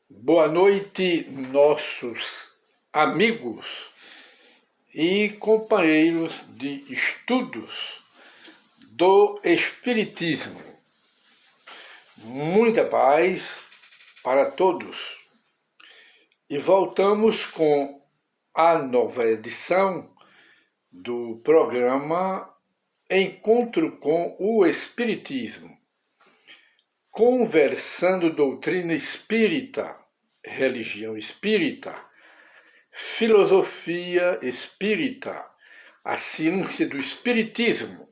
Boa noite, nossos amigos e companheiros de estudos do Espiritismo. Muita paz para todos. E voltamos com a nova edição do programa Encontro com o Espiritismo. Conversando doutrina espírita, religião espírita, filosofia espírita, a ciência do espiritismo.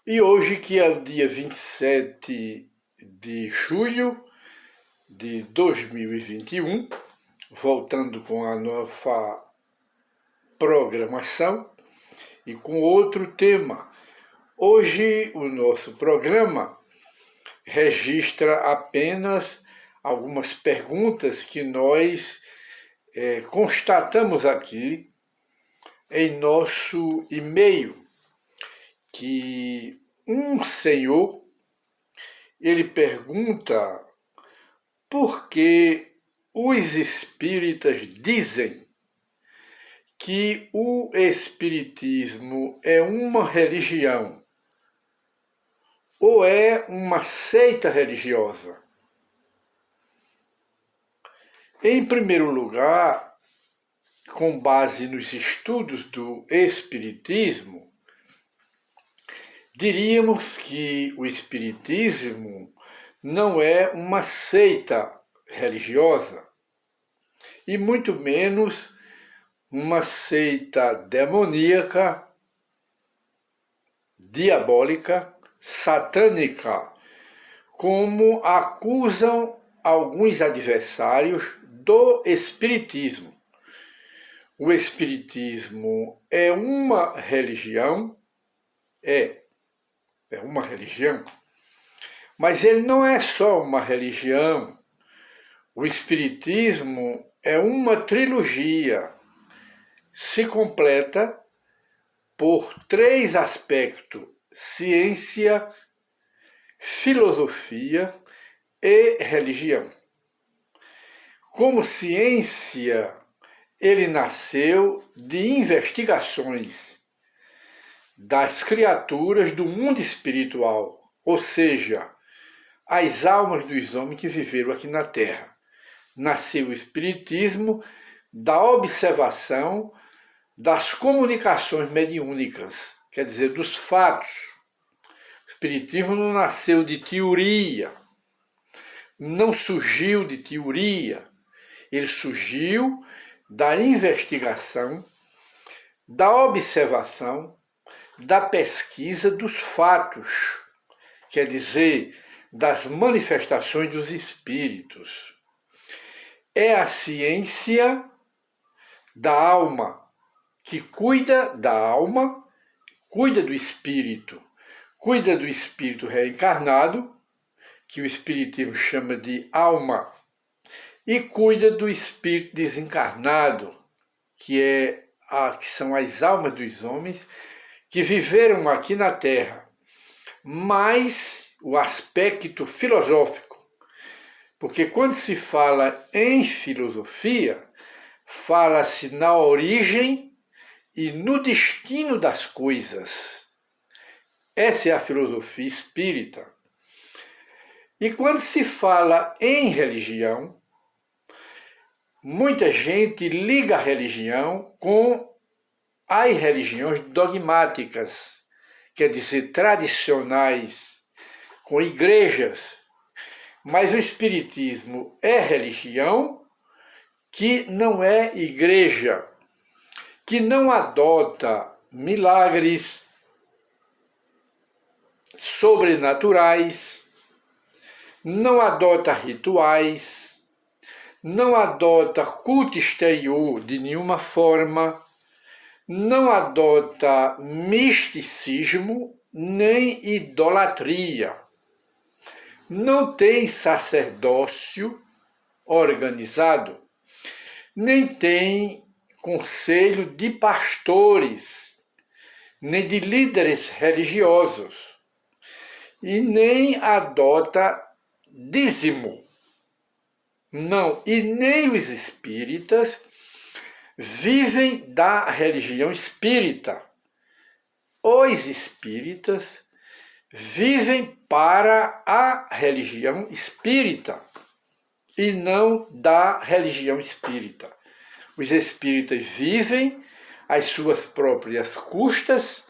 E hoje, que é o dia 27 de julho de 2021, voltando com a nova programação e com outro tema. Hoje o nosso programa registra apenas algumas perguntas que nós constatamos aqui em nosso e-mail, que um senhor, ele pergunta por que os espíritas dizem que o espiritismo é uma religião ou é uma seita religiosa. Em primeiro lugar, com base nos estudos do Espiritismo, diríamos que o Espiritismo não é uma seita religiosa, e muito menos uma seita demoníaca, diabólica, satânica, como acusam alguns adversários do Espiritismo. O Espiritismo é uma religião, é uma religião, mas ele não é só uma religião. O Espiritismo é uma trilogia, se completa por três aspectos: ciência, filosofia e religião. Como ciência, ele nasceu de investigações das criaturas do mundo espiritual, ou seja, as almas dos homens que viveram aqui na Terra. Nasceu o Espiritismo da observação das comunicações mediúnicas, quer dizer, dos fatos. O Espiritismo não nasceu de teoria, não surgiu de teoria, ele surgiu da investigação, da observação, da pesquisa dos fatos, quer dizer, das manifestações dos espíritos. É a ciência da alma, que cuida da alma, cuida do espírito reencarnado, que o Espiritismo chama de alma, e cuida do espírito desencarnado, que são as almas dos homens que viveram aqui na Terra, mais o aspecto filosófico, porque quando se fala em filosofia, fala-se na origem e no destino das coisas. Essa é a filosofia espírita. E quando se fala em religião, muita gente liga a religião com as religiões dogmáticas, quer dizer, tradicionais, com igrejas. Mas o Espiritismo é religião que não é igreja, que não adota milagres sobrenaturais, não adota rituais, não adota culto exterior de nenhuma forma, não adota misticismo nem idolatria, não tem sacerdócio organizado, nem tem conselho de pastores, nem de líderes religiosos, e nem adota dízimo. não, e nem os espíritas vivem da religião espírita. Os espíritas vivem para a religião espírita e não da religião espírita. Os espíritas vivem às suas próprias custas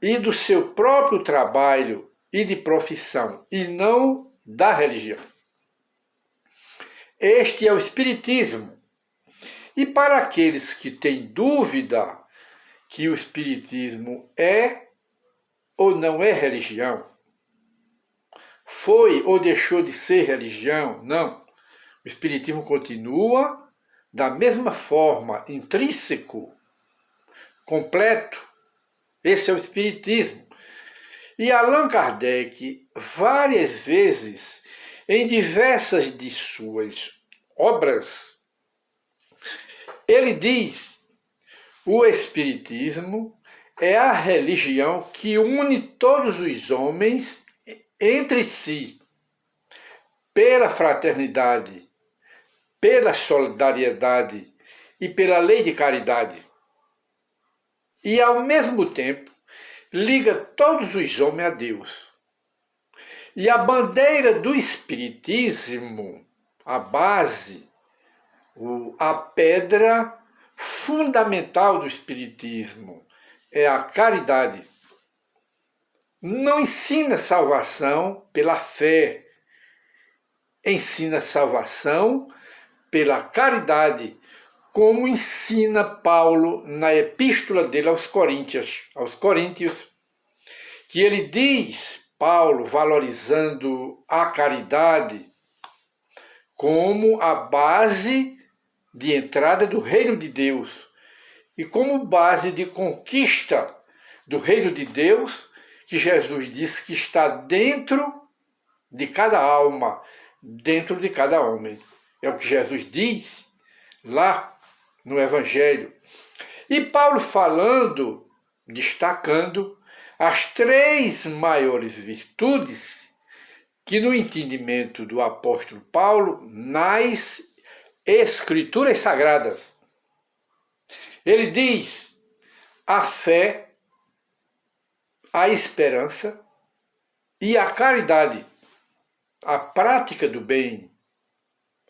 e do seu próprio trabalho e de profissão, e não da religião. Este é o espiritismo. E para aqueles que têm dúvida que o espiritismo é ou não é religião, foi ou deixou de ser religião, não. O espiritismo continua da mesma forma, intrínseco, completo. Esse é o espiritismo. E Allan Kardec, várias vezes, em diversas de suas obras, ele diz: o espiritismo é a religião que une todos os homens entre si, pela fraternidade, pela solidariedade e pela lei de caridade. E, ao mesmo tempo, liga todos os homens a Deus. E a bandeira do espiritismo, a base, a pedra fundamental do espiritismo, é a caridade. Não ensina salvação pela fé, ensina salvação pela caridade, como ensina Paulo na epístola dele aos Coríntios, que ele diz, Paulo, valorizando a caridade como a base de entrada do reino de Deus e como base de conquista do reino de Deus, que Jesus disse que está dentro de cada alma, dentro de cada homem. É o que Jesus diz lá no Evangelho. E Paulo falando, destacando as 3 maiores virtudes que no entendimento do apóstolo Paulo, nas Escrituras Sagradas. Ele diz a fé, a esperança e a caridade, a prática do bem.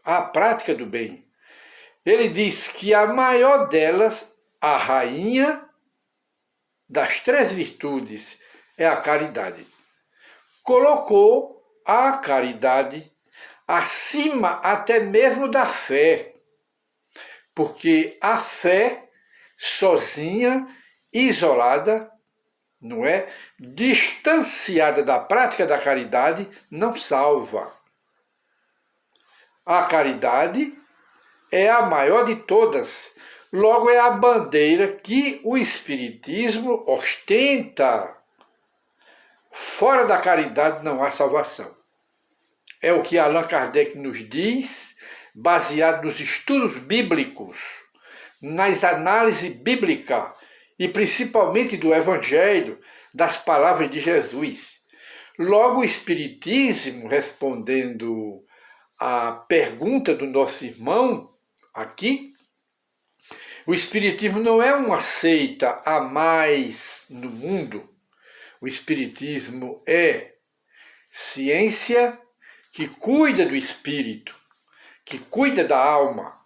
A prática do bem. Ele diz que a maior delas, a rainha das 3 virtudes, é a caridade. Colocou a caridade acima até mesmo da fé, porque a fé sozinha, isolada, não é? Distanciada da prática da caridade, não salva. A caridade é a maior de todas, logo é a bandeira que o Espiritismo ostenta. Fora da caridade não há salvação. É o que Allan Kardec nos diz, baseado nos estudos bíblicos, nas análises bíblicas e principalmente do Evangelho, das palavras de Jesus. Logo, o Espiritismo, respondendo à pergunta do nosso irmão aqui, o Espiritismo não é uma seita a mais no mundo. O Espiritismo é ciência que cuida do espírito, que cuida da alma,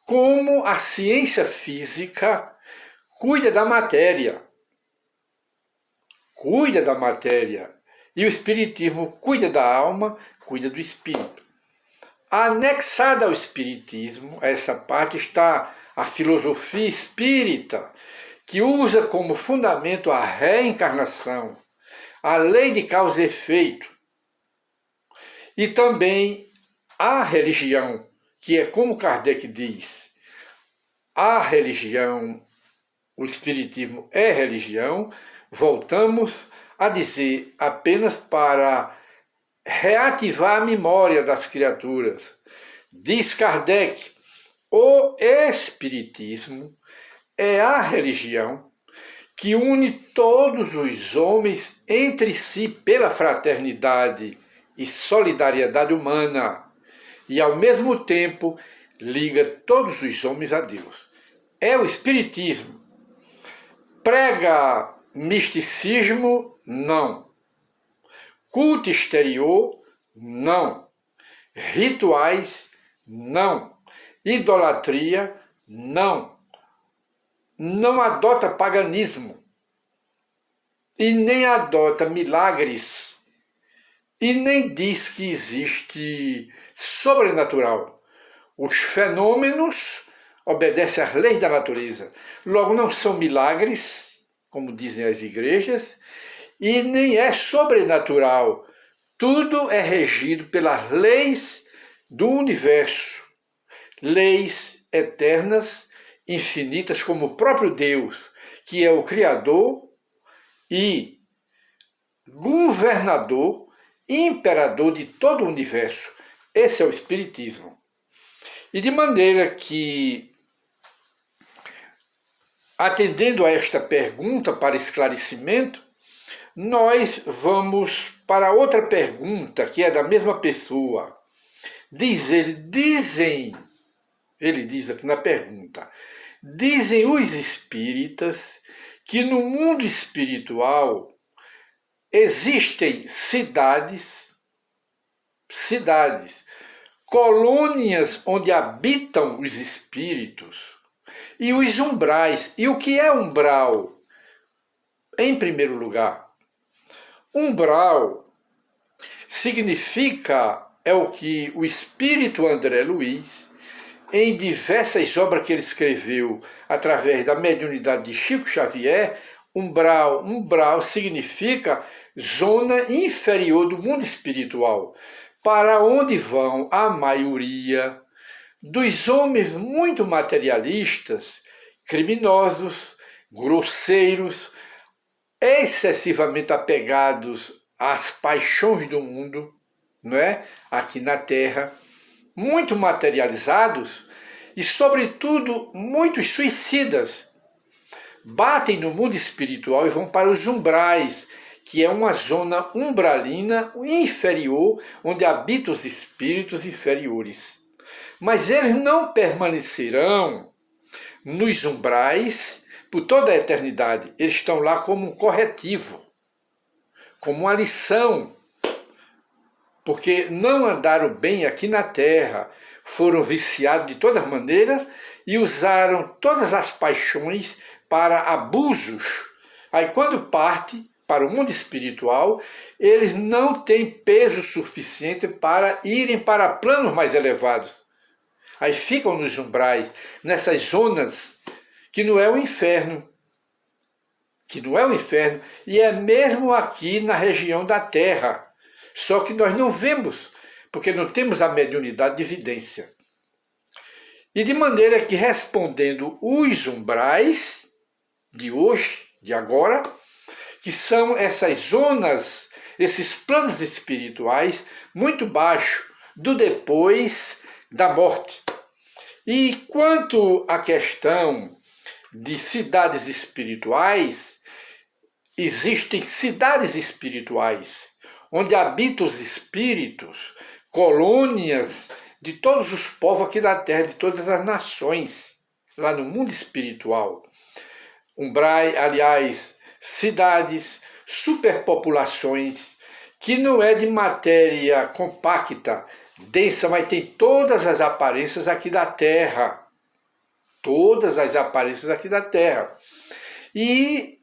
como a ciência física cuida da matéria. Cuida da matéria. E o Espiritismo cuida da alma, cuida do espírito. Anexada ao Espiritismo, a essa parte está a filosofia espírita, que usa como fundamento a reencarnação, a lei de causa e efeito, e também a religião, que é como Kardec diz, a religião, o Espiritismo é religião, voltamos a dizer apenas para reativar a memória das criaturas. Diz Kardec, o Espiritismo é a religião que une todos os homens entre si pela fraternidade e solidariedade humana, e ao mesmo tempo liga todos os homens a Deus. É o Espiritismo. Prega misticismo? Não. Culto exterior? Não. Rituais? Não. Idolatria? Não. Não adota paganismo. E nem adota milagres. E nem diz que existe sobrenatural. Os fenômenos obedecem às leis da natureza. Logo, não são milagres, como dizem as igrejas, e nem é sobrenatural. Tudo é regido pelas leis do universo. Leis eternas, infinitas, como o próprio Deus, que é o Criador e governador, imperador de todo o universo. Esse é o Espiritismo. E de maneira que, atendendo a esta pergunta para esclarecimento, nós vamos para outra pergunta, que é da mesma pessoa. Ele diz aqui na pergunta, dizem os espíritas que no mundo espiritual existem cidades, colônias onde habitam os espíritos e os umbrais. E o que é umbral? Em primeiro lugar, umbral significa, é o que o espírito André Luiz, em diversas obras que ele escreveu através da mediunidade de Chico Xavier, umbral significa zona inferior do mundo espiritual, para onde vão a maioria dos homens muito materialistas, criminosos, grosseiros, excessivamente apegados às paixões do mundo, não é? Aqui na Terra, muito materializados e, sobretudo, muitos suicidas. Batem no mundo espiritual e vão para os umbrais, que é uma zona umbralina inferior, onde habitam os espíritos inferiores. Mas eles não permanecerão nos umbrais por toda a eternidade. Eles estão lá como um corretivo, como uma lição, porque não andaram bem aqui na Terra, foram viciados de todas maneiras e usaram todas as paixões para abusos. Aí quando parte para o mundo espiritual, eles não têm peso suficiente para irem para planos mais elevados. Aí ficam nos umbrais, nessas zonas que não é o inferno. E é mesmo aqui na região da Terra. Só que nós não vemos, porque não temos a mediunidade de evidência. E de maneira que, respondendo os umbrais de hoje, de agora, que são essas zonas, esses planos espirituais muito baixos do depois da morte. E quanto à questão de cidades espirituais, existem cidades espirituais onde habitam os espíritos, colônias de todos os povos aqui da Terra, de todas as nações, lá no mundo espiritual. Umbrais, aliás, cidades, superpopulações, que não é de matéria compacta, densa, mas tem todas as aparências aqui da Terra. Todas as aparências aqui da Terra. E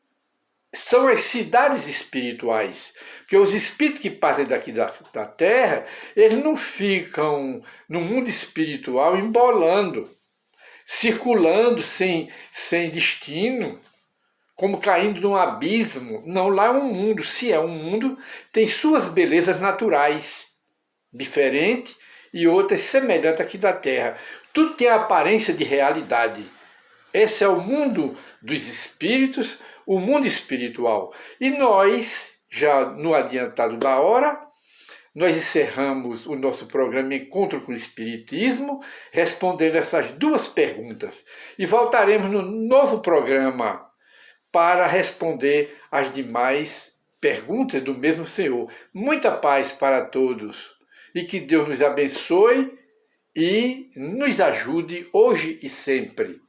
são as cidades espirituais, porque os espíritos que partem daqui da Terra, eles não ficam no mundo espiritual embolando, circulando sem destino, como caindo num abismo. Não, lá é um mundo. Se é um mundo, tem suas belezas naturais, diferentes e outras semelhantes aqui da Terra. Tudo tem a aparência de realidade. Esse é o mundo dos espíritos, o mundo espiritual. E nós, já no adiantado da hora, nós encerramos o nosso programa Encontro com o Espiritismo, respondendo essas duas perguntas. E voltaremos no novo programa para responder as demais perguntas do mesmo Senhor. Muita paz para todos e que Deus nos abençoe e nos ajude hoje e sempre.